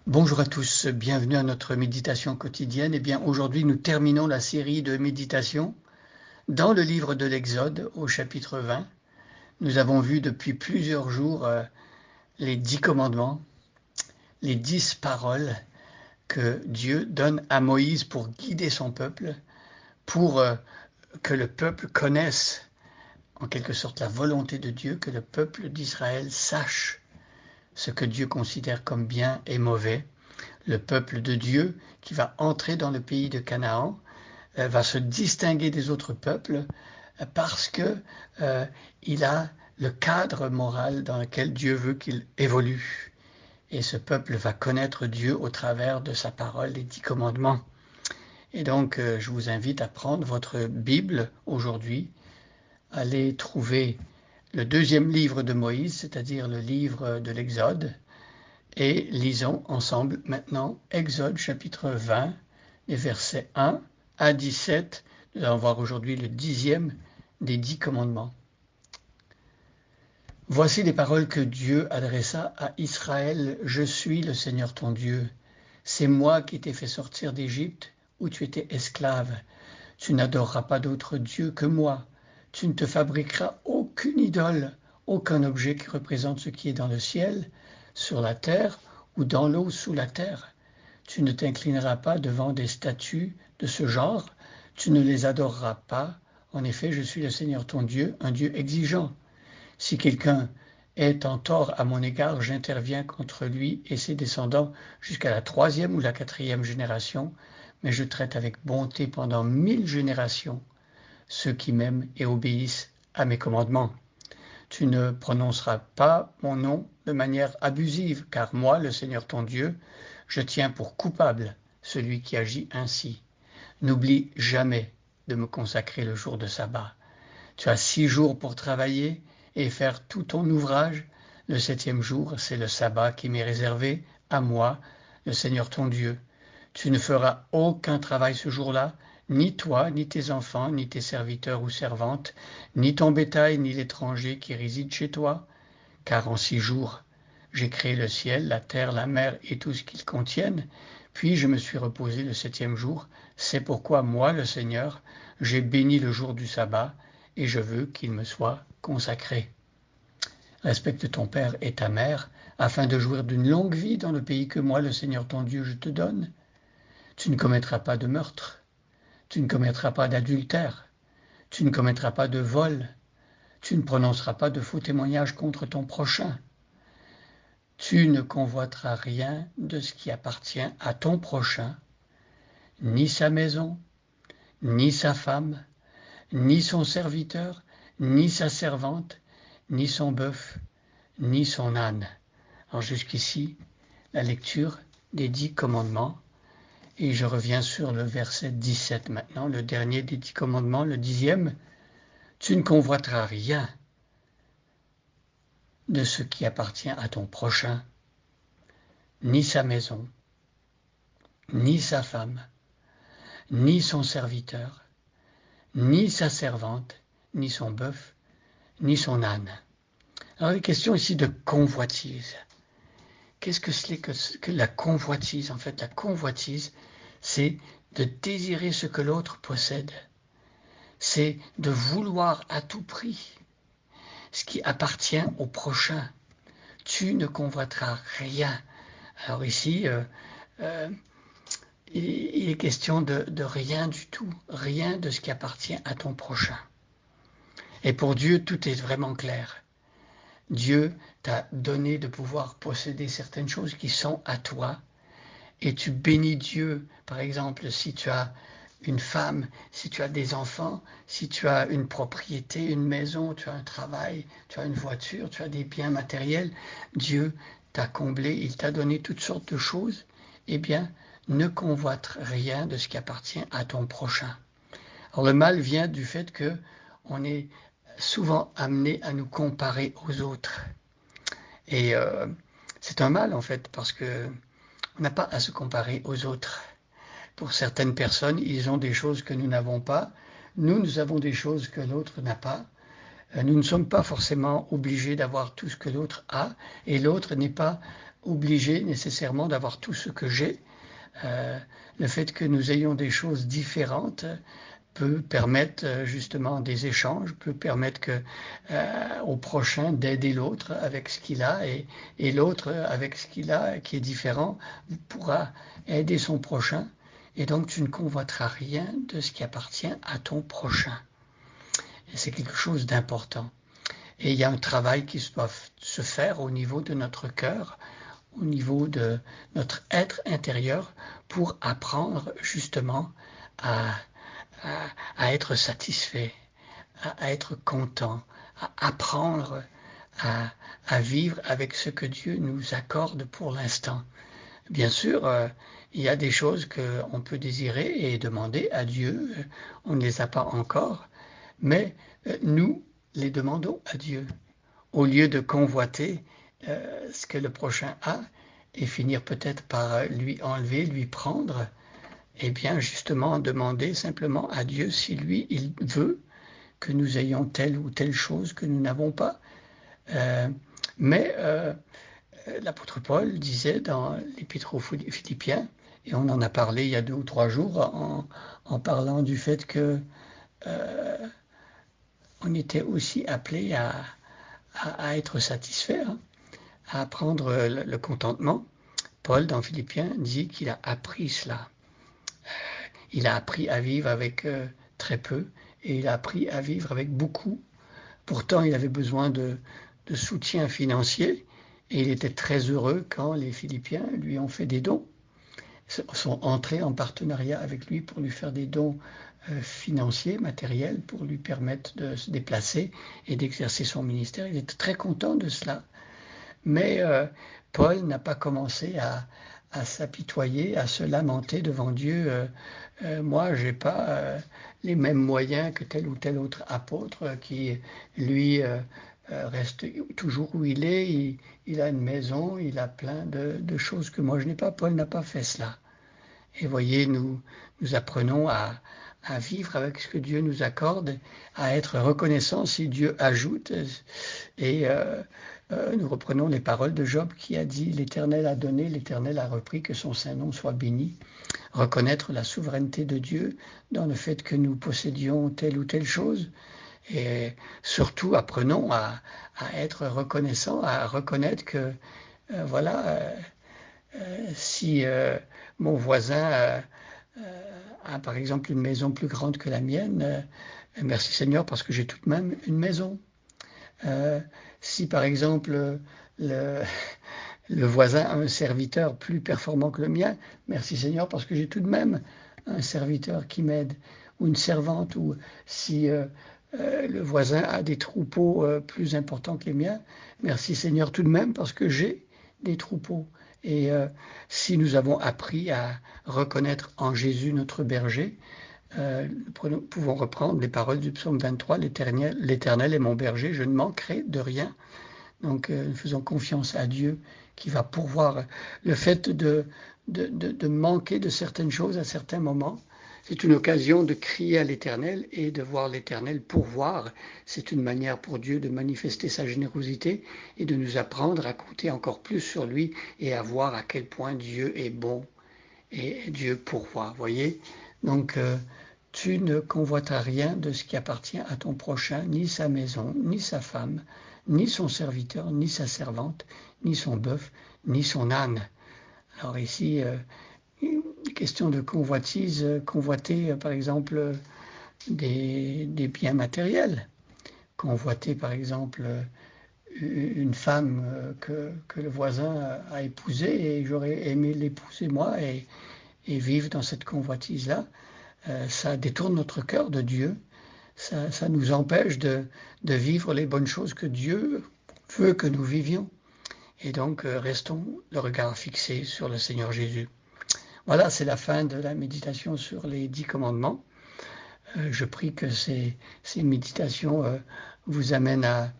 Bonjour à tous, bienvenue à notre méditation quotidienne. Eh bien, aujourd'hui, nous terminons la série de méditations dans le livre de l'Exode au chapitre 20. Nous avons vu depuis plusieurs jours les 10 commandements, les 10 paroles que Dieu donne à Moïse pour guider son peuple, pour que le peuple connaisse en quelque sorte la volonté de Dieu, que le peuple d'Israël sache ce que Dieu considère comme bien et mauvais. Le peuple de Dieu qui va entrer dans le pays de Canaan va se distinguer des autres peuples parce que il a le cadre moral dans lequel Dieu veut qu'il évolue. Et ce peuple va connaître Dieu au travers de sa parole, les 10 commandements. Et donc, je vous invite à prendre votre Bible aujourd'hui, aller trouver le deuxième livre de Moïse, c'est-à-dire le livre de l'Exode, et lisons ensemble maintenant Exode chapitre 20, les versets 1 à 17. Nous allons voir aujourd'hui le 10e des 10 commandements. Voici les paroles que Dieu adressa à Israël. Je suis le Seigneur ton Dieu. C'est moi qui t'ai fait sortir d'Égypte où tu étais esclave. Tu n'adoreras pas d'autre Dieu que moi. Tu ne te fabriqueras aucune idole, aucun objet qui représente ce qui est dans le ciel, sur la terre ou dans l'eau sous la terre. Tu ne t'inclineras pas devant des statues de ce genre, tu ne les adoreras pas. En effet, je suis le Seigneur ton Dieu, un Dieu exigeant. Si quelqu'un est en tort à mon égard, j'interviens contre lui et ses descendants jusqu'à la 3e ou la 4e génération, mais je traite avec bonté pendant 1000 générations ceux qui m'aiment et obéissent à mes commandements. Tu ne prononceras pas mon nom de manière abusive, car moi, le Seigneur ton Dieu, je tiens pour coupable celui qui agit ainsi. N'oublie jamais de me consacrer le jour de sabbat. Tu as 6 jours pour travailler et faire tout ton ouvrage. Le 7e jour, c'est le sabbat qui m'est réservé à moi, le Seigneur ton Dieu. Tu ne feras aucun travail ce jour-là, ni toi, ni tes enfants, ni tes serviteurs ou servantes, ni ton bétail, ni l'étranger qui réside chez toi, car en 6 jours, j'ai créé le ciel, la terre, la mer et tout ce qu'ils contiennent, puis je me suis reposé le 7e jour. C'est pourquoi moi, le Seigneur, j'ai béni le jour du sabbat, et je veux qu'il me soit consacré. Respecte ton père et ta mère, afin de jouir d'une longue vie dans le pays que moi, le Seigneur ton Dieu, je te donne. Tu ne commettras pas de meurtre, tu ne commettras pas d'adultère, tu ne commettras pas de vol, tu ne prononceras pas de faux témoignages contre ton prochain. Tu ne convoiteras rien de ce qui appartient à ton prochain, ni sa maison, ni sa femme, ni son serviteur, ni sa servante, ni son bœuf, ni son âne. Alors jusqu'ici, la lecture des 10 commandements. Et je reviens sur le verset 17 maintenant, le dernier des 10 commandements, le 10e. Tu ne convoiteras rien de ce qui appartient à ton prochain, ni sa maison, ni sa femme, ni son serviteur, ni sa servante, ni son bœuf, ni son âne. Alors il est question ici de convoitise. Qu'est-ce que c'est que la convoitise? En fait, la convoitise, c'est de désirer ce que l'autre possède. C'est de vouloir à tout prix ce qui appartient au prochain. Tu ne convoiteras rien. Alors ici, il est question de rien du tout, rien de ce qui appartient à ton prochain. Et pour Dieu, tout est vraiment clair. Dieu t'a donné de pouvoir posséder certaines choses qui sont à toi, et tu bénis Dieu. Par exemple, si tu as une femme, si tu as des enfants, si tu as une propriété, une maison, tu as un travail, tu as une voiture, tu as des biens matériels, Dieu t'a comblé, il t'a donné toutes sortes de choses, eh bien, ne convoite rien de ce qui appartient à ton prochain. Alors le mal vient du fait que on est souvent amené à nous comparer aux autres. Et c'est un mal en fait, parce que on n'a pas à se comparer aux autres. Pour certaines personnes, ils ont des choses que nous n'avons pas. Nous avons des choses que l'autre n'a pas. Nous ne sommes pas forcément obligés d'avoir tout ce que l'autre a, et l'autre n'est pas obligé nécessairement d'avoir tout ce que j'ai. Le fait que nous ayons des choses différentes peut permettre justement des échanges, peut permettre au prochain d'aider l'autre avec ce qu'il a, et l'autre avec ce qu'il a qui est différent pourra aider son prochain, et donc tu ne convoiteras rien de ce qui appartient à ton prochain. Et c'est quelque chose d'important. Et il y a un travail qui doit se faire au niveau de notre cœur, au niveau de notre être intérieur, pour apprendre justement à être satisfait, à être content, à apprendre à vivre avec ce que Dieu nous accorde pour l'instant. Bien sûr, il y a des choses qu'on peut désirer et demander à Dieu, on ne les a pas encore, mais nous les demandons à Dieu, au lieu de convoiter ce que le prochain a et finir peut-être par lui enlever, lui prendre. Eh bien, justement, demander simplement à Dieu si lui, il veut que nous ayons telle ou telle chose que nous n'avons pas. Mais l'apôtre Paul disait dans l'Épître aux Philippiens, et on en a parlé il y a 2 ou 3 jours en parlant du fait que on était aussi appelé à être satisfait, à apprendre le contentement. Paul, dans Philippiens, dit qu'il a appris cela. Il a appris à vivre avec très peu, et il a appris à vivre avec beaucoup. Pourtant, il avait besoin de soutien financier, et il était très heureux quand les Philippiens lui ont fait des dons, sont entrés en partenariat avec lui pour lui faire des dons financiers, matériels, pour lui permettre de se déplacer et d'exercer son ministère. Il était très content de cela. Mais Paul n'a pas commencé à s'apitoyer, à se lamenter devant Dieu. Moi, je n'ai pas les mêmes moyens que tel ou tel autre apôtre qui, lui, reste toujours où il est. Il a une maison, il a plein de choses que moi je n'ai pas. Paul n'a pas fait cela. Et voyez, nous apprenons à vivre avec ce que Dieu nous accorde, à être reconnaissant si Dieu ajoute. Et nous reprenons les paroles de Job qui a dit « L'Éternel a donné, l'Éternel a repris, que son saint nom soit béni ». Reconnaître la souveraineté de Dieu dans le fait que nous possédions telle ou telle chose. Et surtout, apprenons à être reconnaissants, à reconnaître que, si mon voisin a par exemple une maison plus grande que la mienne, merci Seigneur parce que j'ai tout de même une maison. Si par exemple le voisin a un serviteur plus performant que le mien, merci Seigneur parce que j'ai tout de même un serviteur qui m'aide, ou une servante, ou si le voisin a des troupeaux plus importants que les miens, merci Seigneur tout de même parce que j'ai des troupeaux. Et si nous avons appris à reconnaître en Jésus notre berger, nous pouvons reprendre les paroles du psaume 23, l'Éternel est mon berger, je ne manquerai de rien. Donc nous faisons confiance à Dieu qui va pourvoir. Le fait de manquer de certaines choses à certains moments, c'est une occasion de crier à l'Éternel et de voir l'Éternel pourvoir. C'est une manière pour Dieu de manifester sa générosité et de nous apprendre à compter encore plus sur lui et à voir à quel point Dieu est bon et Dieu pourvoit. Voyez ? Donc tu ne convoiteras rien de ce qui appartient à ton prochain, ni sa maison, ni sa femme, ni son serviteur, ni sa servante, ni son bœuf, ni son âne. Alors ici, question de convoitise, convoiter par exemple des biens matériels, convoiter par exemple une femme que le voisin a épousée et j'aurais aimé l'épouser moi et vivre dans cette convoitise-là, ça détourne notre cœur de Dieu, ça nous empêche de vivre les bonnes choses que Dieu veut que nous vivions. Et donc restons le regard fixé sur le Seigneur Jésus. Voilà, c'est la fin de la méditation sur les 10 commandements. Je prie que ces méditations vous amènent à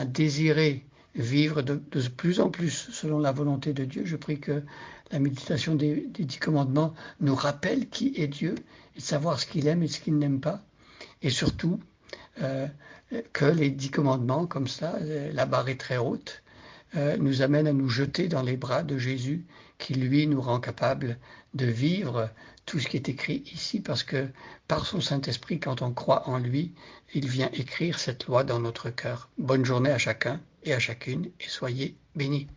désirer vivre de plus en plus selon la volonté de Dieu. Je prie que la méditation des 10 commandements nous rappelle qui est Dieu, et de savoir ce qu'il aime et ce qu'il n'aime pas. Et surtout, que les 10 commandements, comme ça, la barre est très haute, nous amène à nous jeter dans les bras de Jésus, qui lui nous rend capable de vivre tout ce qui est écrit ici, parce que par son Saint-Esprit, quand on croit en lui, il vient écrire cette loi dans notre cœur. Bonne journée à chacun et à chacune, et soyez bénis.